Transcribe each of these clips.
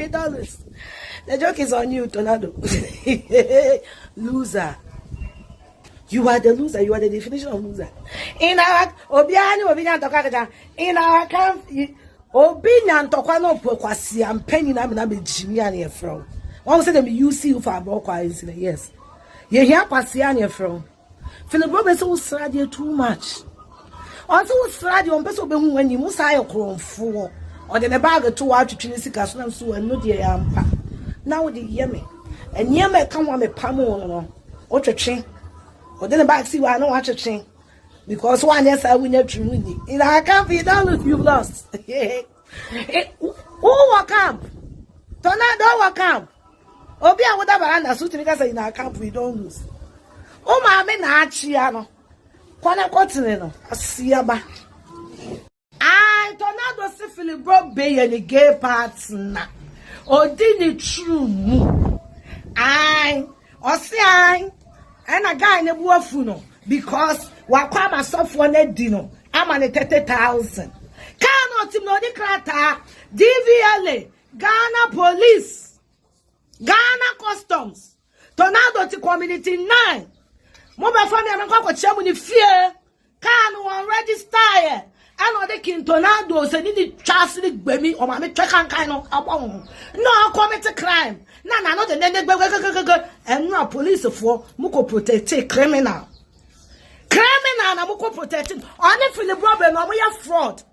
$50. The joke is on you, Tornado. Loser. You are the loser. You are the definition of loser. In our in our country, Obinan Tokano Poquasi and Penny Naminabi Jimiani from. One said them you see you for a broker incident. Yes. You hear Passiania from. Philip Roberts was sad too much. Also, was sad on Peso when you must hire chrome for or then a bag of 2 hours to Trinity Castle so and no dear ampa. Now the Yemi and Yemi come on a pamo or chain. Or then back see why I don't watch a chain. Because one yes, I will never win. In our camp, you don't you've lost. Who will camp? Tornado will camp. Obia would have an answer because in our camp we don't lose. Oh, my men are chiano. Quana continent, a siaba. I Tornado see Philip Broke Bay and the gay parts now. Or didn't it true? I or see I. And a guy in a buafuno because wakwa myself for a dino. I'm on 30,000. Cannot know the crata, DVLA, Ghana Police, Ghana Customs, Tornado to Community 9. Mobile family and uncle Chamuni fear. Can one register? I know the king tornadoes and the chastity baby or my track kind of no commit a crime. No, not the and no police for Muko protect criminal. Criminal and Muko protecting only for the problem or we have fraud.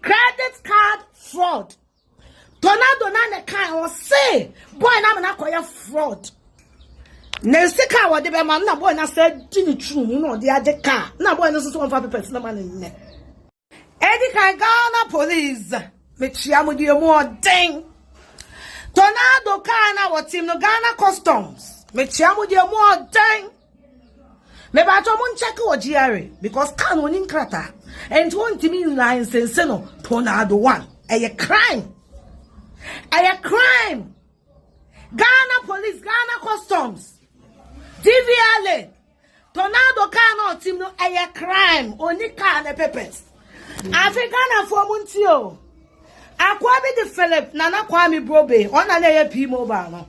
Credit card fraud. Tornado nana kind or say, boy, I'm not quite fraud. Nesika what the man na boy na said didn't true, you know, the other car. Na boy no so one for person man in there. Eddie Ghana Police, Michiamu di more ding. Tornado Kana what team no Ghana Customs, Michiamu di more ding. Me ba to mun check o GRA because can won in krata and 20 million license no Tornado one. A crime. A crime. Ghana Police, Ghana Customs, DVLA, Tornado Kana team no a crime. Only can the papers. African for Muntio. Aquabi the Philip, Nana Kwame Brobe, on an AP mobile.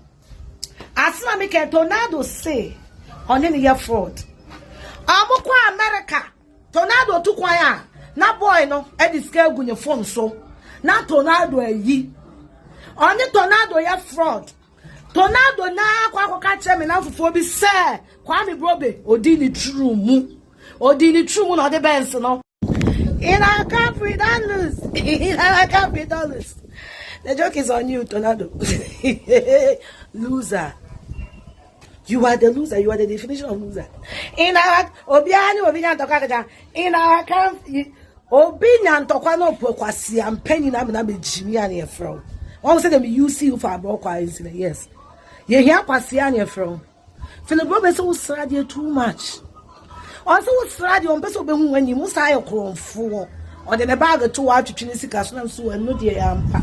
As Mammy can Tornado say, on any year fraud. Amokwa America, Tornado to Kwaya, na boy no, Eddie scale gun your phone so, na Tornado a ye. Only Tornado ya fraud. Tornado na kwa catch me now for be sir, Kwame Brobe, Odini true mu, Odini true mu, or the Benz no. In our camp we don't lose. In our camp we don't lose. The joke is on you, Tornado. Loser. You are the loser. You are the definition of loser. In our in our camp, Obinan Tokano Poquasi and Penny Naminabi Jimiani from. One said them you see you for a broker incident. Yes. You hear Passiania from. Philip Roberts was sad too much. Also, what's radio on Peso when you must hire chrome for or then a bag of 2 hours to Trinity Castle so and no dear ampa.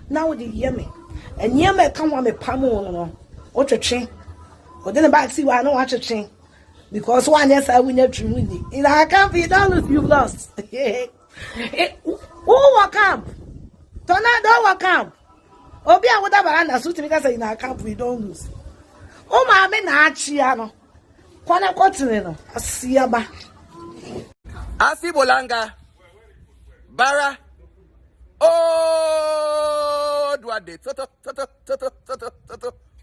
Now the Yemi and Yemi come on a pamo or a chain or then a bag see why I don't watch a chain because one yes I will never win. In our camp, you don't you've lost. Who will camp? Tornado will camp. Obia would have an answer because in our camp we don't lose. Oh, my men are chiano. Kwana continent asiaba Asibolanga Bara oh duade toto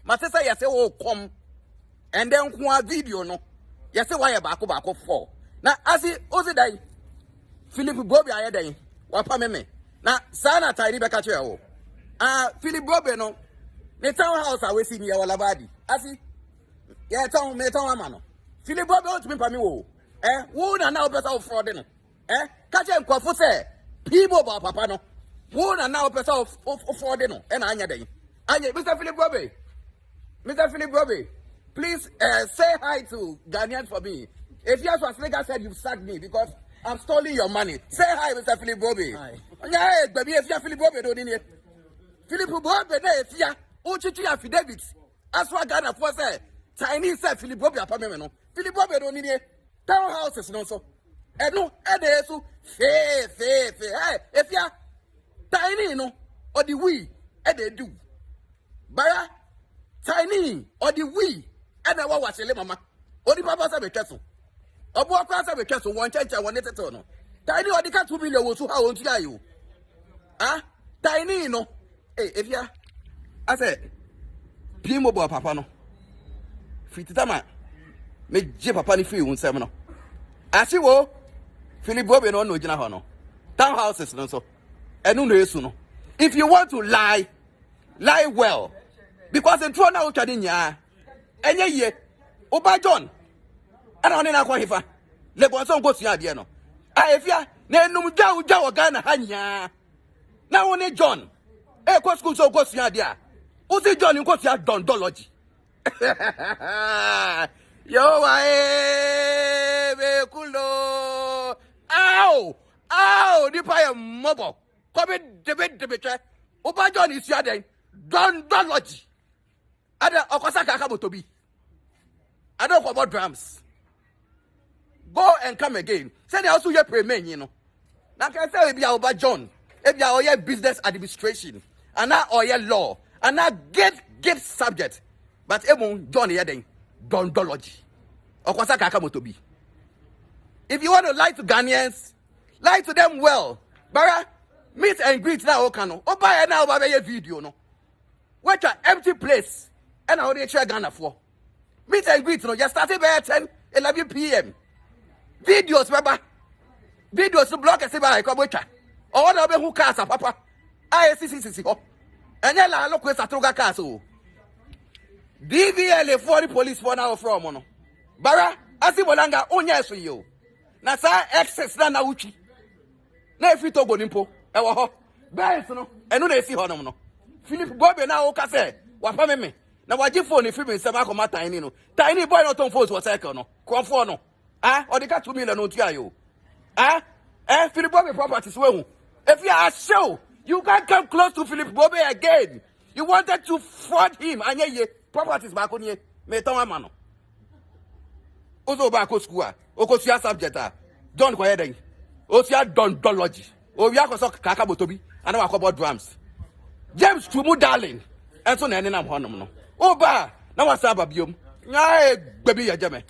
Matesa ya say oh come and then kwa video no ya say why baako for na asi ozi dai Philip Bobi ayedai wapa meme na sana tiny beka che o Philip Bobi no ne town house awesi ni ya walabadi asi ya town me town amano Philip Bobi want me pami wo wo na now better fraud no catch em kwafo say people ba papa no wo na now better of fraud no na anya den anya Mr. Philip Bobi please say hi to Ghanaians for me. If you Schwarzenegger said you've sacked me because I'm stealing your money, say hi Mr. Philip Bobi. Hi. Yeah, baby, if you Philip Bobi don't need Philip Bobi na if you uchichi affidavit as what Ghana for say Chinese say Philip Bobi apameme no Philip Bobi don't need town houses no so no so hey if you tiny no or the we they do Bara tiny or the we and I was a mama. Or the papa said a castle. A boy class of a castle, one church, I wanted to know. Tiny or the cat 2 million was who how old are you? Ah, tiny no. Hey, if ya, I said, Pimo papa no. Fitama, make Jip upon the field seminar. As you will, Philip Bobby no no Jina Hono. Townhouses no so. And no. If you want to lie well. Because the throne out of ya. And ye, Oba John. And on in Aquahifa. Le Bonson goes Yadiano. Afia, Nenum Jow Ghana Hanya. Now only John. Echo school so goes Yadia. Uzi John in Gosia Dondology. Yo, I kulo. Ow, the pie mobile. Come in, debate. Oba John is Yaden. Dondology. Ada Okosaka Kabutobi. I don't know about drums. Go and come again. Say they also hear pre-men, you know. Now can I say if you are about John, if you are your business administration, and now or your law, and now get subject. But Ebon John Yaden, Dondology. Okosaka Kabutobi. If you want to lie to Ghanaians, lie to them well. Bara, meet and greet now Okano. Oba now over your video, no. What an empty place. And how they try Ghana for. Meet and greet, no. Just started by 10, 11 p.m. Videos, Baba. Videos to block a saber like a witcher. Or whatever who cast a papa. See. And then I look with a Toga Castle. DVL for the police for now from Mono. Bara, as if Walanga, oh yes for you. Nasa excess na uchi. Na if you to go nimpo. Ewa ho. Best no. Enu na esi ho no. Philip Bobby na o ka say, wa pa me. Na waji phone if me sema akoma tiny no. Tiny boy not on phone was cycle no. Comfort no. Ah, or the cat 2 million no tia you. Ah? Philip Bobby properties we hu. If you are show, you can't come close to Philip Bobby again. You wanted to fraud him and ye properties back on ye. Me ton man no. Ozo ba ko school okosia subject John Kwayeden osia Dondology owi akoso kaka botobi ana wakobo drums James Tumu darling enso na enenam honom no oba na wasa babiom nya gbebi ya jeme